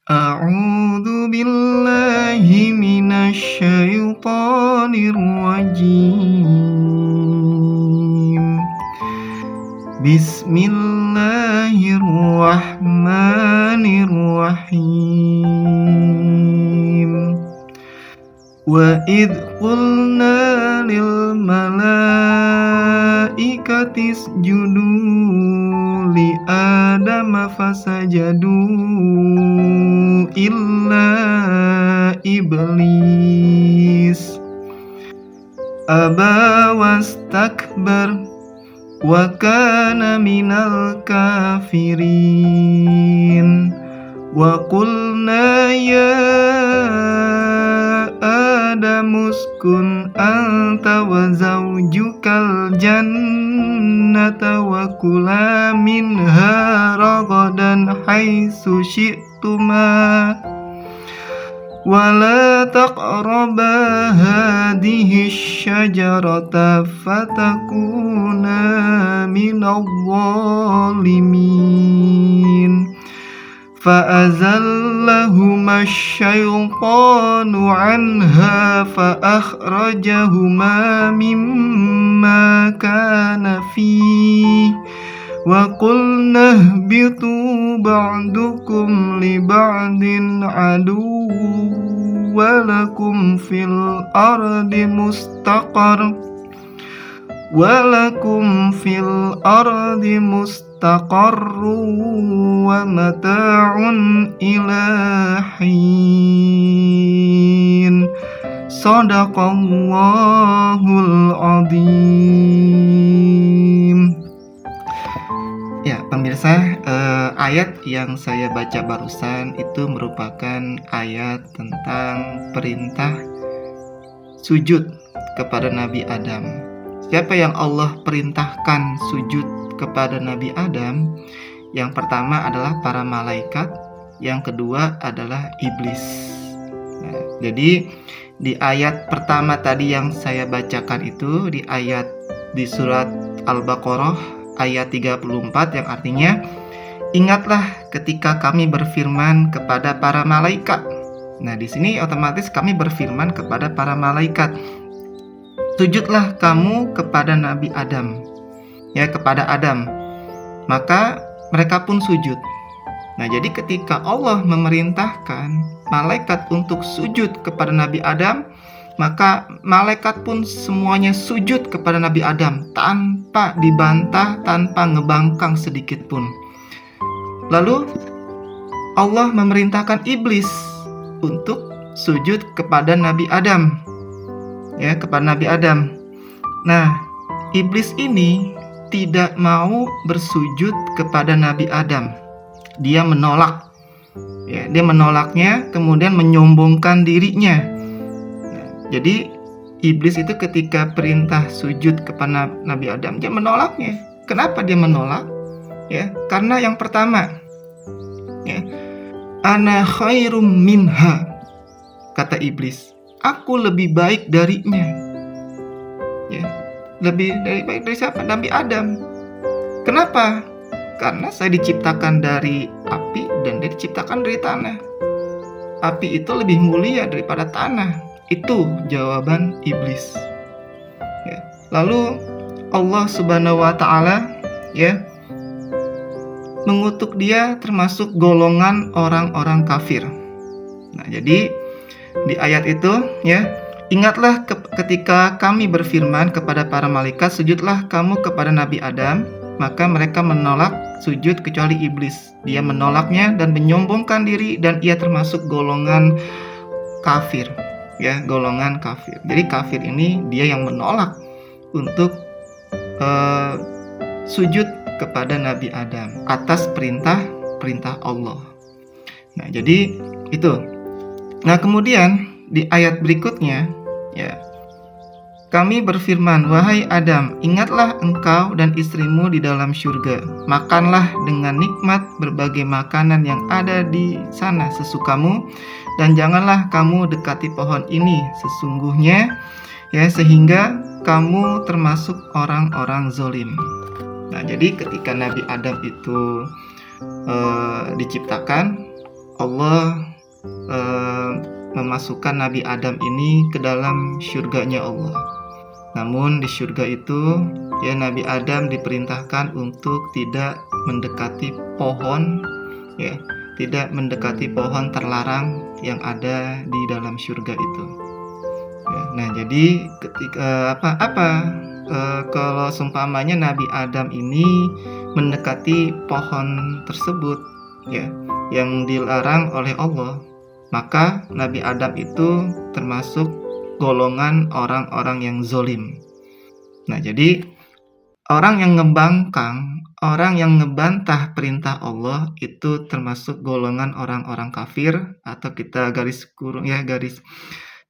A'udzu billahi minasy syaithanir rajim. Bismillahirrahmanirrahim. Wa idh qulna lil malaikati isjudu li adama fasajadu illa iblis aba wastakbar wa kana minal kafirin wa qulna ya Adamu uskun anta wa zawjukal jannata wa kula minha ragadan haitsu syi'tuma wa la taqraba hadhihi syajarata fatakuna minadh dhalimin. فأزلهما الشيطان عنها فأخرجهما مما كان فيه وقلنا اهبطوا بعضكم لبعض عدو ولكم في الأرض mustaqarrun wa mata'un ila hin. Shadaqallahul azim. Ya, pemirsa, ayat yang saya baca barusan itu merupakan ayat tentang perintah sujud kepada Nabi Adam. Siapa yang Allah perintahkan sujud kepada Nabi Adam? Yang pertama adalah para malaikat, yang kedua adalah iblis. Nah, jadi di ayat pertama tadi yang saya bacakan itu di surat Al-Baqarah ayat 34 yang artinya ingatlah ketika kami berfirman kepada para malaikat. Nah, di sini otomatis kami berfirman kepada para malaikat, sujudlah kamu kepada Nabi Adam, ya, kepada Adam. Maka mereka pun sujud. Nah, jadi ketika Allah memerintahkan malaikat untuk sujud kepada Nabi Adam, maka malaikat pun semuanya sujud kepada Nabi Adam tanpa dibantah, tanpa ngebangkang sedikit pun. Lalu Allah memerintahkan iblis untuk sujud kepada Nabi Adam, ya, kepada Nabi Adam. Nah, iblis ini tidak mau bersujud kepada Nabi Adam. Dia menolak, ya, dia menolaknya, kemudian menyombongkan dirinya. Nah, jadi iblis itu ketika perintah sujud kepada Nabi Adam, dia menolaknya. Kenapa dia menolak? Ya, karena yang pertama, ya, ana khairum minha, kata iblis, aku lebih baik darinya. Ya, lebih baik dari siapa? Nabi Adam. Kenapa? Karena saya diciptakan dari api dan dia diciptakan dari tanah. Api itu lebih mulia daripada tanah. Itu jawaban iblis. Ya. Lalu Allah Subhanahu wa taala, ya, mengutuk dia termasuk golongan orang-orang kafir. Nah, jadi di ayat itu, ya, ingatlah ketika kami berfirman kepada para malaikat, sujudlah kamu kepada Nabi Adam, maka mereka menolak sujud kecuali iblis. Dia menolaknya dan menyombongkan diri, dan ia termasuk golongan kafir, ya, golongan kafir. Jadi kafir ini dia yang menolak untuk sujud kepada Nabi Adam atas perintah Allah. Nah, jadi itu. Nah, kemudian di ayat berikutnya, ya, kami berfirman, wahai Adam, ingatlah engkau dan istrimu di dalam surga. Makanlah dengan nikmat berbagai makanan yang ada di sana sesukamu, dan janganlah kamu dekati pohon ini sesungguhnya, ya, sehingga kamu termasuk orang-orang zalim. Nah, jadi ketika Nabi Adam itu diciptakan, Allah memasukkan Nabi Adam ini ke dalam syurganya Allah. Namun di syurga itu ya Nabi Adam diperintahkan untuk tidak mendekati pohon, ya, tidak mendekati pohon terlarang yang ada di dalam syurga itu. Ya, nah jadi ketika kalau seumpamanya Nabi Adam ini mendekati pohon tersebut, ya, yang dilarang oleh Allah, maka Nabi Adam itu termasuk golongan orang-orang yang zolim. Nah, jadi orang yang ngebangkang, orang yang ngebantah perintah Allah itu termasuk golongan orang-orang kafir, atau kita garis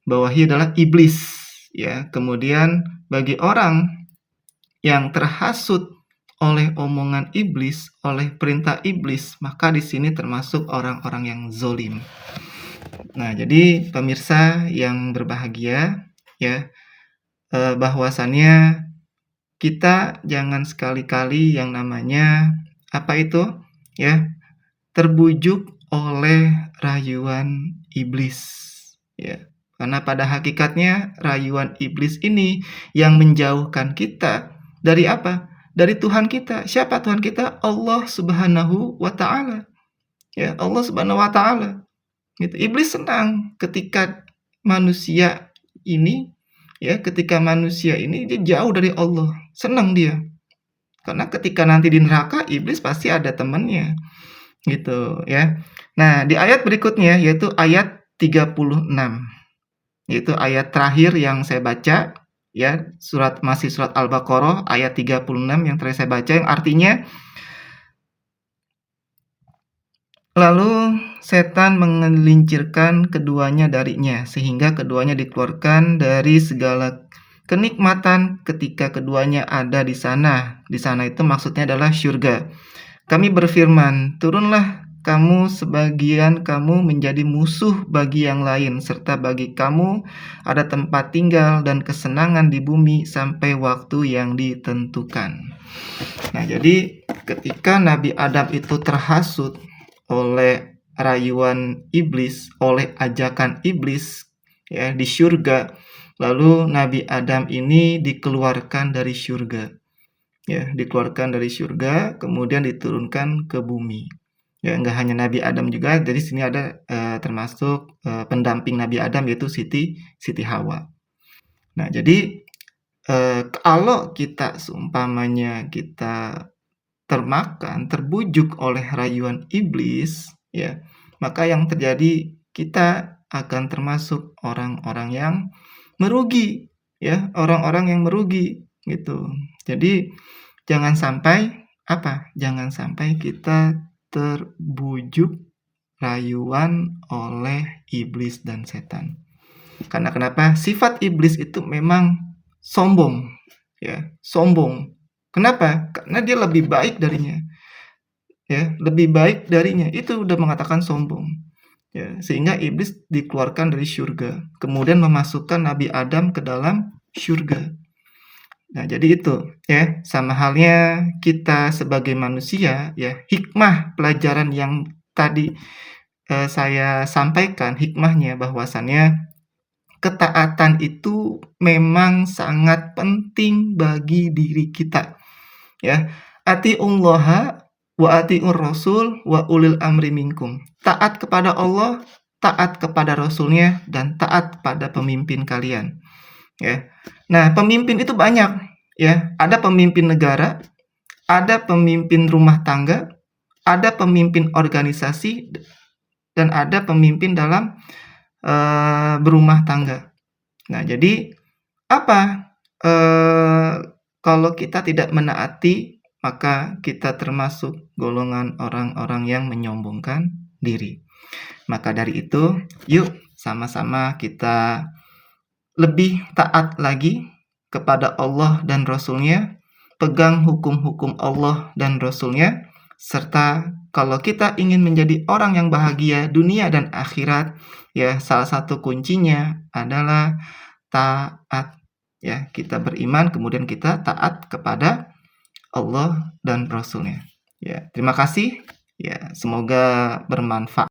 bawahi adalah iblis, ya. Kemudian bagi orang yang terhasut oleh omongan iblis, oleh perintah iblis, maka di sini termasuk orang-orang yang zolim. Nah, jadi pemirsa yang berbahagia, ya, bahwasannya kita jangan sekali-kali yang namanya ya, terbujuk oleh rayuan iblis, ya. Karena pada hakikatnya rayuan iblis ini yang menjauhkan kita dari apa? Dari Tuhan kita. Siapa Tuhan kita? Allah Subhanahu wa taala. Ya, Allah Subhanahu wa taala. Gitu. Iblis senang ketika manusia ini dia jauh dari Allah. Senang dia. Karena ketika nanti di neraka iblis pasti ada temannya. Gitu ya. Nah, di ayat berikutnya yaitu ayat 36. Yaitu ayat terakhir yang saya baca, ya, masih surat Al-Baqarah ayat 36 yang terakhir saya baca, yang artinya lalu setan menggelincirkan keduanya darinya, sehingga keduanya dikeluarkan dari segala kenikmatan ketika keduanya ada di sana. Di sana itu maksudnya adalah syurga. Kami berfirman, turunlah kamu sebagian kamu menjadi musuh bagi yang lain, serta bagi kamu ada tempat tinggal dan kesenangan di bumi sampai waktu yang ditentukan. Nah, jadi ketika Nabi Adam itu terhasut oleh rayuan iblis, oleh ajakan iblis, ya, di syurga, lalu Nabi Adam ini dikeluarkan dari syurga, ya, dikeluarkan dari syurga, kemudian diturunkan ke bumi. Ya, enggak hanya Nabi Adam juga, jadi sini ada termasuk pendamping Nabi Adam yaitu Siti Hawa. Nah, jadi kalau kita seumpamanya kita termakan, terbujuk oleh rayuan iblis, ya, maka yang terjadi kita akan termasuk orang-orang yang merugi, ya, orang-orang yang merugi gitu. Jadi jangan sampai Jangan sampai kita terbujuk rayuan oleh iblis dan setan. Karena kenapa? Sifat iblis itu memang sombong, ya, sombong. Kenapa? Karena dia lebih baik darinya. Ya, lebih baik darinya. Itu udah mengatakan sombong. Ya, sehingga iblis dikeluarkan dari syurga, kemudian memasukkan Nabi Adam ke dalam syurga. Nah, jadi itu ya, sama halnya kita sebagai manusia, ya, hikmah pelajaran yang tadi saya sampaikan, hikmahnya bahwasannya ketaatan itu memang sangat penting bagi diri kita, ya. Atiullaha wa atiur rasul wa ulil amri minkum. Taat kepada Allah, taat kepada Rasulnya, dan taat pada pemimpin kalian, ya. Nah, pemimpin itu banyak, ya. Ada pemimpin negara, ada pemimpin rumah tangga, ada pemimpin organisasi, dan ada pemimpin dalam berumah tangga. Nah, jadi kalau kita tidak menaati, maka kita termasuk golongan orang-orang yang menyombongkan diri. Maka dari itu, yuk sama-sama kita lebih taat lagi kepada Allah dan Rasul-Nya, pegang hukum-hukum Allah dan Rasul-Nya, serta kalau kita ingin menjadi orang yang bahagia dunia dan akhirat, ya, salah satu kuncinya adalah taat, ya. Kita beriman kemudian kita taat kepada Allah dan Rasul-Nya. Ya, terima kasih. Ya, semoga bermanfaat.